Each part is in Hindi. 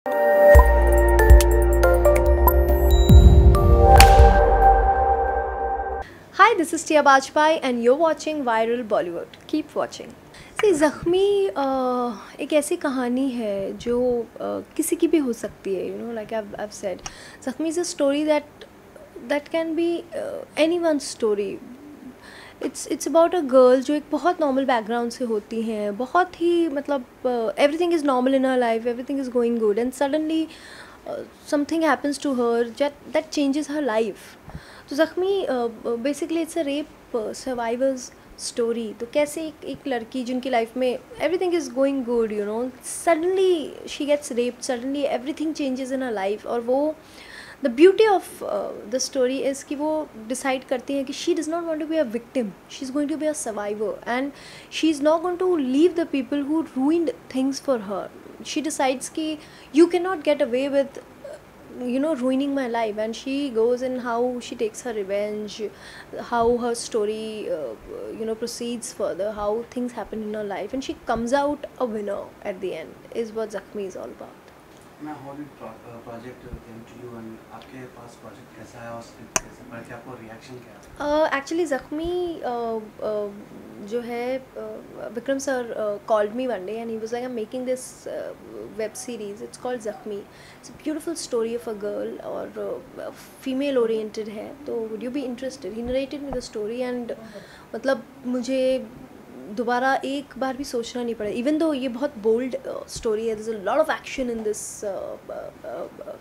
Hi, this is Tia Bajpai and you're watching Viral Bollywood. Keep watching. See, ज़ख्मी एक ऐसी कहानी है जो किसी की भी हो सकती है. Like I've said, ज़ख्मी is a story that can be anyone's story. It's about a girl जो एक बहुत normal background से होती हैं, बहुत ही मतलब everything is normal in her life, everything is going good, and suddenly something happens to her that changes her life. तो Zakhmi basically it's a rape survivors story. तो कैसे एक लड़की जिनकी लाइफ में everything is going good, suddenly she gets raped, suddenly everything changes in her life. और वो the beauty of the story is कि वो डिसाइड करती हैं कि she does not want to be a victim, she is going to be a survivor, and she is not going to leave the people who ruined things for her. She decides कि you can not get away with ruining my life, and she goes in how she takes her revenge, how her story proceeds further, how things happen in her life, and she comes out a winner at the end, is what ज़ख्मी is all about. मैं how did project came to you and आपके पास project कैसा है और script कैसे पढ़ के आपको reaction क्या? Actually ज़ख्मी जो है Vikram sir called me one day and he was like, I'm making this web series, it's called ज़ख्मी. It's a beautiful story of a girl और female oriented है, तो would you be interested? He narrated me the story and मतलब मुझे दोबारा एक बार भी सोचना नहीं पड़ा. इवन दो ये बहुत बोल्ड स्टोरी है, there is a lot of action in this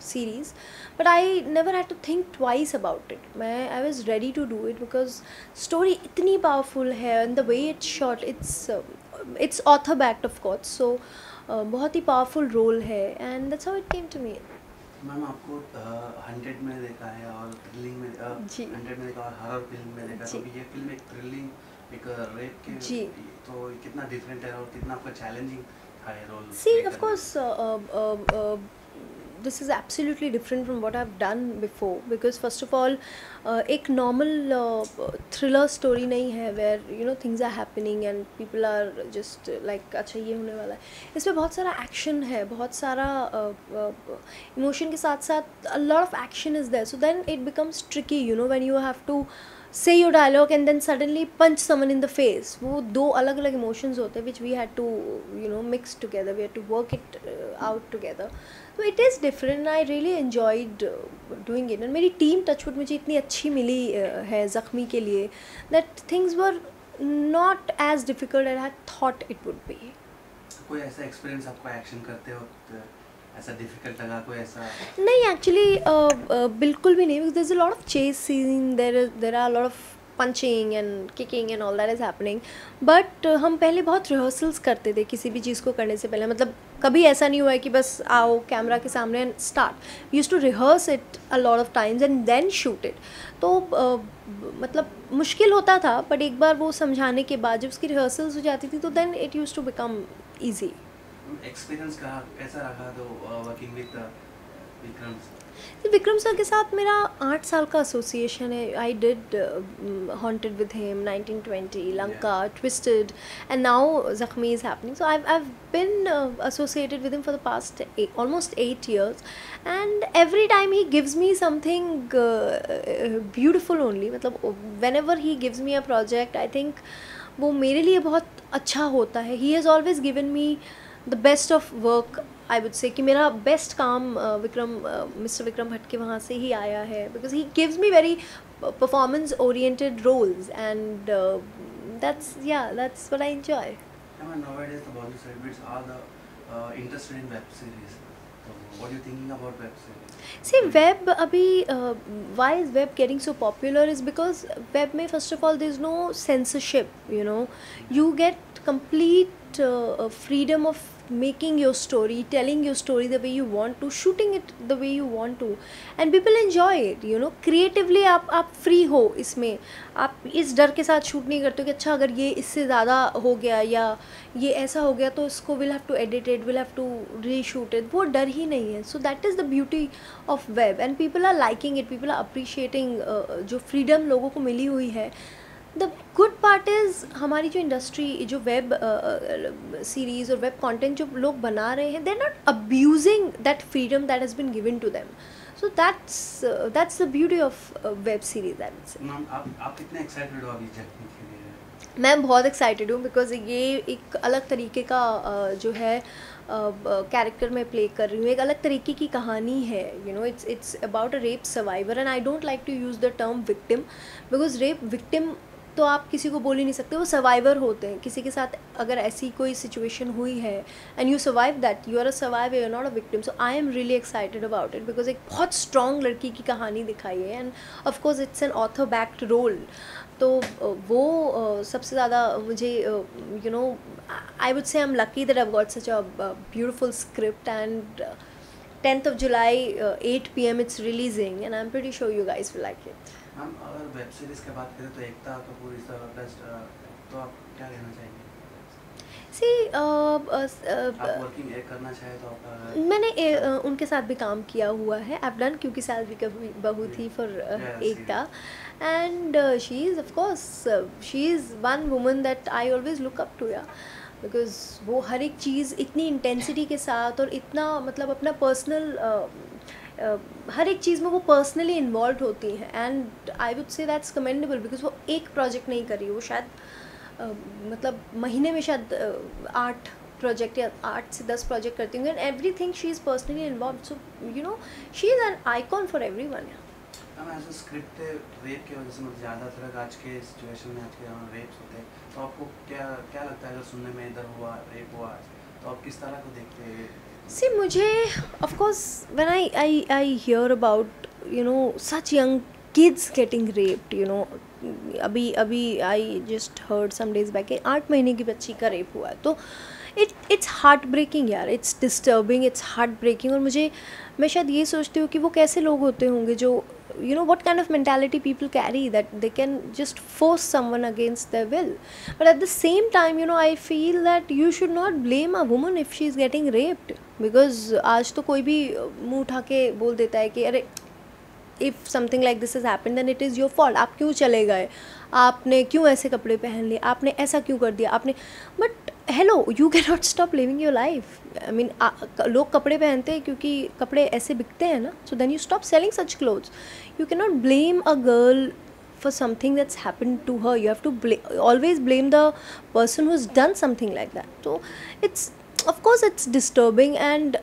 series, but I never had to think twice about it. I was ready to do it because story इतनी पावरफुल है and the way it's shot, it's author backed of course, so बहुत ही पावरफुल रोल है and that's how it came to me. Ma'am आपको 100 में देखा है और थ्रिलिंग में 100 में देखा और हॉरर फिल्म में देखा, तो ये फिल्म एक थ्रिलिंग एक रेप के जी, तो कितना डिफरेंट है और कितना आपका चैलेंजिंग था ये role? See of course this is absolutely different from what I've done before, because first of all एक normal thriller story नहीं है where things are happening and people are just like अच्छा ये होने वाला है. इसमें बहुत सारा action है, बहुत सारा emotion के साथ साथ a lot of action is there, so then it becomes tricky when you have to say your dialogue and then suddenly punch someone in the face. वो दो अलग अलग emotions होते हैं which we had to mix together, we had to work it out together. So it is different and I really enjoyed doing it. And मेरी team touchwood मुझे इतनी अच्छी मिली है ज़ख्मी के लिए that things were not as difficult as I thought it would be. कोई ऐसा एक्सपीरियंस आपको एक्शन करते हो ऐसा डिफिकल्ट लगा, कोई ऐसा? नहीं, एक्चुअली बिल्कुल भी नहीं, because there's a lot of chase scene, there are a lot of punching and kicking and all that is happening, but हम पहले बहुत रिहर्सल्स करते थे किसी भी चीज़ को करने से पहले. मतलब कभी ऐसा नहीं हुआ है कि बस आओ कैमरा के सामने and start. Used to rehearse it a lot of times and then shoot it. तो मतलब मुश्किल होता था, बट एक बार वो समझाने के बाद जब उसकी रिहर्सल्स हो जाती थी तो then it used to become easy. Experience कैसा रहा तो working with Vikram? Vikram sir के साथ मेरा 8 साल का एसोसिएशन है. I did Haunted with him, 1920, Lanka, Twisted, and now Zakhmi is happening. So I've been associated with him for the past almost 8 years, and every time he gives me something beautiful only. मतलब whenever he gives me a project, I think वो मेरे लिए बहुत अच्छा होता है. He has always given me the best of work. I would से कि मेरा बेस्ट काम मिस्टर विक्रम भट्ट के वहाँ से ही आया है, because he gives me very performance oriented roles and that's what I enjoy. Nowadays the Bollywood celebrities are interested in web series. So what are you thinking about web series? See, web abhi why is web getting so popular is because web में first of all there is no censorship. You get complete freedom of making your story, telling your story the way you want to, shooting it the way you want to, and people enjoy it. Creatively आप free हो इसमें. आप इस डर के साथ शूट नहीं करते हो कि अच्छा अगर ये इससे ज़्यादा हो गया या ये ऐसा हो गया तो इसको we'll have to edit it, we'll have to reshoot it. वो डर ही नहीं है. So that is the beauty of web and people are liking it, people are appreciating जो freedom लोगों को मिली हुई है. द गुड पार्ट इज़ हमारी जो इंडस्ट्री, जो वेब सीरीज़ और वेब कंटेंट जो लोग बना रहे हैं, they are not abusing that freedom that has been given to them. So that's the beauty of web series. I would say. Ma'am आप कितने एक्साइटेड हो अभी जर्नी के लिए? मैं बहुत एक्साइटेड हूँ बिकॉज ये एक अलग तरीके का जो है कैरेक्टर मैं प्ले कर रही हूँ. एक अलग तरीके की कहानी है. You know, it's about a rape survivor and I don't like to use the term victim because rape victim तो आप किसी को बोल ही नहीं सकते. वो सर्वाइवर होते हैं. किसी के साथ अगर ऐसी कोई सिचुएशन हुई है and you survive that, you are a survivor, you are not a victim. So I am really excited about it because एक बहुत स्ट्रॉन्ग लड़की की कहानी दिखाई है and of course it's an author backed role. तो वो सबसे ज़्यादा मुझे you know, I would say I am lucky that I have got such a beautiful script and 10th of July 8 PM it's releasing and I'm pretty sure you guys will like it. Ma'am अगर वेब सीरीज की बात करें तो Ekta Kapoor is the best, तो आप क्या कहना चाहेंगे? आप वर्किंग करना चाहे तो आप मैंने उनके साथ भी काम किया हुआ है. आई डन क्योंकि सालवी का बहू थी for Ekta and she is of course she is one woman that I always look up to. Yeah because वो हर एक चीज़ इतनी इंटेंसिटी के साथ और इतना मतलब अपना पर्सनल हर एक चीज़ में वो पर्सनली इन्वॉल्व होती हैं एंड आई वुड से दैट्स कमेंडेबल बिकॉज वो एक प्रोजेक्ट नहीं कर रही. वो शायद मतलब महीने में शायद 8 प्रोजेक्ट या 8 से 10 प्रोजेक्ट करती होंगी and everything she is personally involve. So you know she is an icon for everyone. Ma'am as a script rape की वजह से मतलब ज़्यादातर आज के सिचुएशन में आज के रेप्स होते हैं, तो आपको क्या लगता है अगर सुनने में इधर हुआ रेप हुआ तो आप किस तरह को देखते हैं? See, मुझे of course when I hear about you know such young kids getting raped, you know, अभी I just heard some days back कि 8 महीने की बच्ची का रेप हुआ है. तो it's हार्ट ब्रेकिंग यार, it's disturbing, it's heartbreaking. और मैं शायद ये सोचती हूँ कि वो कैसे लोग होते होंगे जो you know what kind of mentality people carry that they can just force someone against their will. But at the same time, you know, I feel that you should not blame a woman if she is getting raped because आज तो कोई भी मुंह उठा के बोल देता है कि अरे if something like this has happened then it is your fault. आप क्यों चले गए, आपने क्यों ऐसे कपड़े पहन लिए, आपने ऐसा क्यों कर दिया, आपने. But hello, you can not stop living your life. I mean लोग कपड़े पहनते हैं क्योंकि कपड़े ऐसे बिकते हैं ना. So then you stop selling such clothes. You can not blame a girl for something that's happened to her. You have to always blame the person who's done something like that. So it's, of course it's disturbing and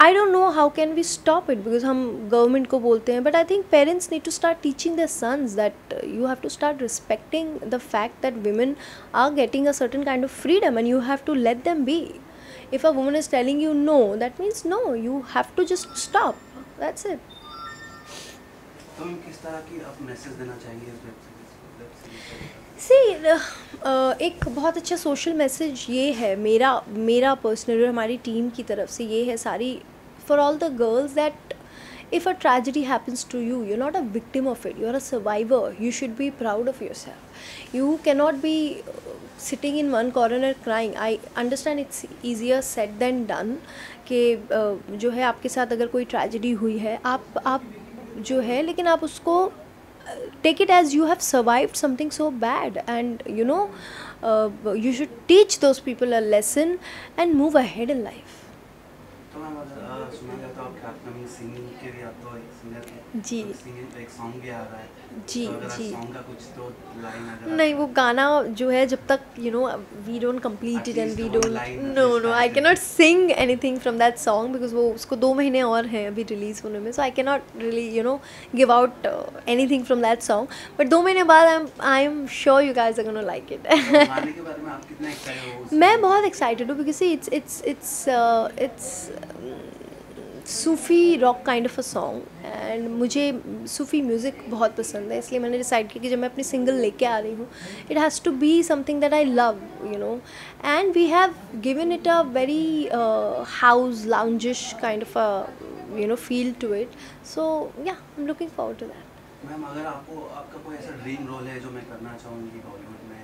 I don't know how can we stop it because हम government को बोलते हैं, but I think parents need to start teaching their sons that you have to start respecting the fact that women are getting a certain kind of freedom and you have to let them be. If a woman is telling you no, that means no, you have to just stop. That's it. तो हम किस तरह की आप मैसेज देना चाहेंगे इस एक बहुत अच्छा सोशल मैसेज ये है मेरा पर्सनली और हमारी टीम की तरफ से ये है sorry for all the girls that if a tragedy happens to you, you are not a victim of it, you are a survivor. You should be proud of yourself. You can not be sitting in one corner crying. I understand it's easier said than done कि जो है आपके साथ अगर कोई ट्रेजेडी हुई है आप जो है, लेकिन आप उसको take it as you have survived something so bad and you know you should teach those people a lesson and move ahead in life. तो मैम अगर सुना जाए तो आपके अपकमिंग सिंगिंग के लिए आप तो एक सिंगर हैं जी, सिंगिंग पे एक सॉन्ग भी आ रहा है जी तो जी. सॉन्ग का कुछ तो लाइन अगर नहीं, वो गाना जो है जब तक you know we don't complete it and we don't know I can not sing anything from that song because वो उसको 2 महीने और हैं अभी रिलीज़ होने में. So I can not really you know give out anything from that song. But 2 महीने बाद I am sure you guys are gonna like it. गाने के बारे में आप कितना एक्साइटेड हो? मैं बहुत एक्साइटेड हूँ because it's Sufi rock kind of a song and मुझे सूफ़ी म्यूज़िक बहुत पसंद है. इसलिए मैंने डिसाइड किया कि जब मैं अपनी सिंगल लेके आ रही हूँ it has to be something that I love, you know, and we have given it a very house loungish kind of a you know feel to it. So yeah I am looking forward to that. Ma'am अगर आपका कोई ऐसा ड्रीम रोल है जो मैं करना चाहूँगी बॉलीवुड में?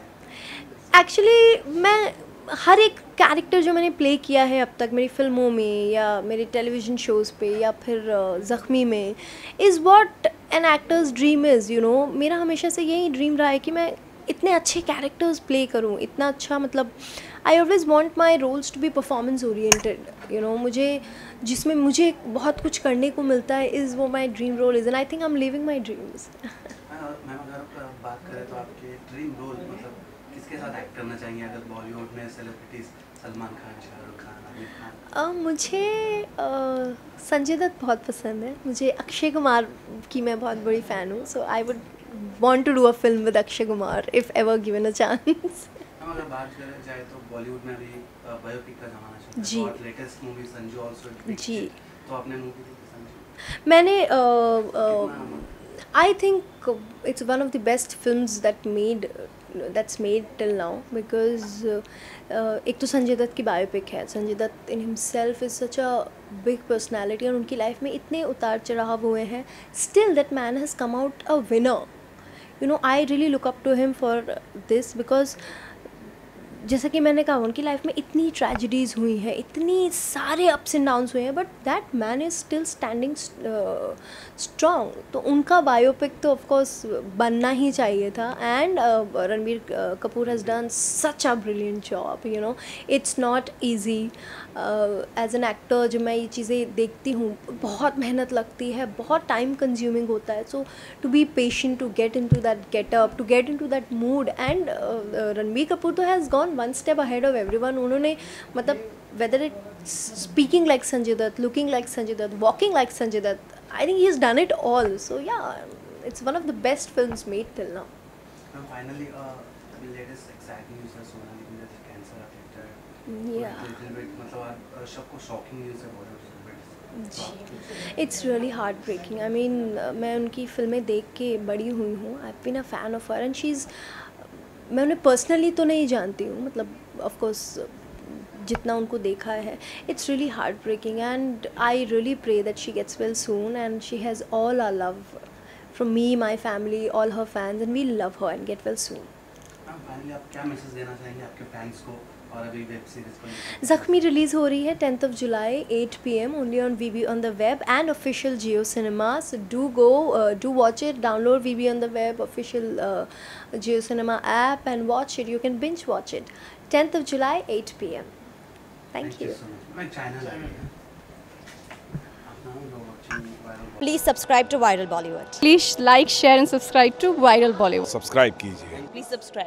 एक्चुअली मैं हर एक कैरेक्टर जो मैंने प्ले किया है अब तक मेरी फिल्मों में या मेरे टेलीविज़न शोज़ पे या फिर ज़ख्मी में, is what an actors dream is, you know. मेरा हमेशा से यही ड्रीम रहा है कि मैं इतने अच्छे कैरेक्टर्स प्ले करूं, इतना अच्छा, मतलब I always want my roles to be performance oriented, you know. मुझे जिसमें मुझे बहुत कुछ करने को मिलता है, इज़ वो my dream role is, and I think I am living my dreams. Ma'am अगर बात करें तो आपके ड्रीम रोल मतलब किसके साथ एक्ट करना चाहेंगे अगर बॉलीवुड में सेलिब्रिटीज सलमान खान, शाहरुख खान, आमिर खान? मुझे संजय दत्त बहुत पसंद है, मुझे अक्षय कुमार की मैं बहुत बड़ी फ़ैन हूँ, so I would want to do a film with Akshay Kumar if ever given a chance. हम अगर बात करें जाए तो बॉलीवुड में अभी बायोपिक का ज़माना चल रहा है, जी। और लेटेस्ट मूवी संजू ऑल्सो जी। तो आपने मूवी देखी संजू? मैंने कितना I think it's one of the best films that's made till now because एक तो संजय दत्त की बायोपिक है। Sanjay Dutt in himself is such a big personality और उनकी लाइफ में इतने उतार चढ़ाव हुए हैं, still that man has come out a winner. You know, I really look up to him for this because जैसा कि मैंने कहा उनकी लाइफ में इतनी ट्रेजिडीज़ हुई हैं, इतनी सारे अप्स एंड डाउन्स हुए हैं, but that man is still standing strong. तो उनका बायोपिक तो ऑफ कोर्स बनना ही चाहिए था। And Ranbir Kapoor has done such a brilliant job, you know. It's not easy as an actor. जब मैं ये चीज़ें देखती हूँ, बहुत मेहनत लगती है, बहुत टाइम कंज्यूमिंग होता है। So to be patient, to get in to that getup, to get in to that mood, and Ranbir Kapoor तो has gone one step ahead of everyone. उन्होंने मतलब whether it's speaking like Sanjay Dutt, looking like Sanjay Dutt, walking like Sanjay Dutt, I think he's done it all. So yeah, it's one of the best films made till now. Now finally, the latest exciting news है सोनाली बिंद्रे का cancer affected. Yeah. little bit मतलब आप सबको शॉकिंग न्यूज़ है Bollywood ji, it's really heart breaking. I mean मैं उनकी फिल्में देख के बड़ी हुई हूँ। I been a fan of her and she is, मैं उन्हें पर्सनली तो नहीं जानती हूँ, मतलब ऑफ कोर्स जितना उनको देखा है। It's really heart breaking and I really pray that she gets well soon and she has all our love from me, my family, all her fans, and we love her and get well soon. Finally आप क्या मैसेज देना चाहेंगे आपके फैंस को और अभी वेब सीरीज को? ज़ख्मी रिलीज़ हो रही है 10th of July 8 PM only on VB on the web and official Jio Cinema. So do watch it, download VB on the web, official Jio Cinema app and watch it. You can binge watch it. 10th of July 8 PM. Thank you. so much. My channel है आप नाम लो watching viral Please subscribe to Viral Bollywood. Please like, share and subscribe to Viral Bollywood. Subscribe कीजिए। Please subscribe.